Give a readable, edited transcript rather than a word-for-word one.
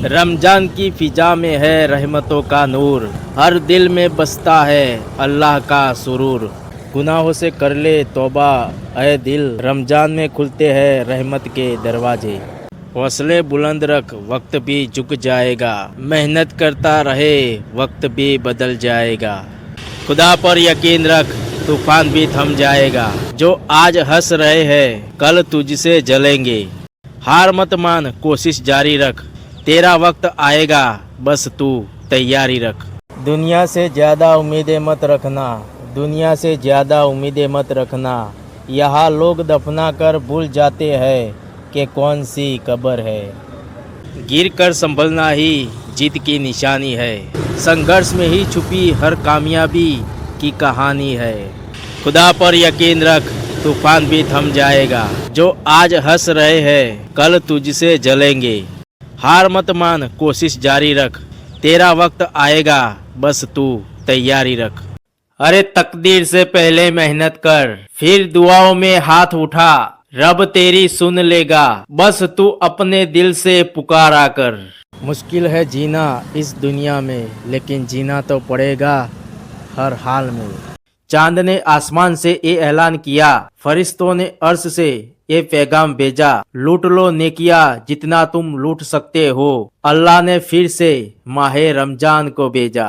रमजान की फिजा में है रहमतों का नूर, हर दिल में बसता है अल्लाह का सुरूर। गुनाहों से कर ले तौबा ऐ दिल, रमजान में खुलते हैं रहमत के दरवाजे। हौसले बुलंद रख, वक्त भी झुक जाएगा, मेहनत करता रहे वक्त भी बदल जाएगा। खुदा पर यकीन रख, तूफान भी थम जाएगा, जो आज हंस रहे हैं कल तुझसे जलेंगे। हार मत मान, कोशिश जारी रख, तेरा वक्त आएगा, बस तू तैयारी रख। दुनिया से ज़्यादा उम्मीदें मत रखना, दुनिया से ज़्यादा उम्मीदें मत रखना। यहाँ लोग दफना कर भूल जाते हैं कि कौन सी कब्र है। गिर कर संभलना ही जीत की निशानी है, संघर्ष में ही छुपी हर कामयाबी की कहानी है। खुदा पर यकीन रख, तूफान भी थम जाएगा, जो आज हंस रहे हैं कल तुझसे जलेंगे। हार मत मान, कोशिश जारी रख, तेरा वक्त आएगा, बस तू तैयारी रख। अरे तकदीर से पहले मेहनत कर, फिर दुआओं में हाथ उठा, रब तेरी सुन लेगा, बस तू अपने दिल से पुकारा कर। मुश्किल है जीना इस दुनिया में, लेकिन जीना तो पड़ेगा हर हाल में। चांद ने आसमान से ये ऐलान किया, फरिश्तों ने अर्श से ये पैगाम भेजा, लूट लो नेकिया जितना तुम लूट सकते हो, अल्लाह ने फिर से माहे रमजान को भेजा।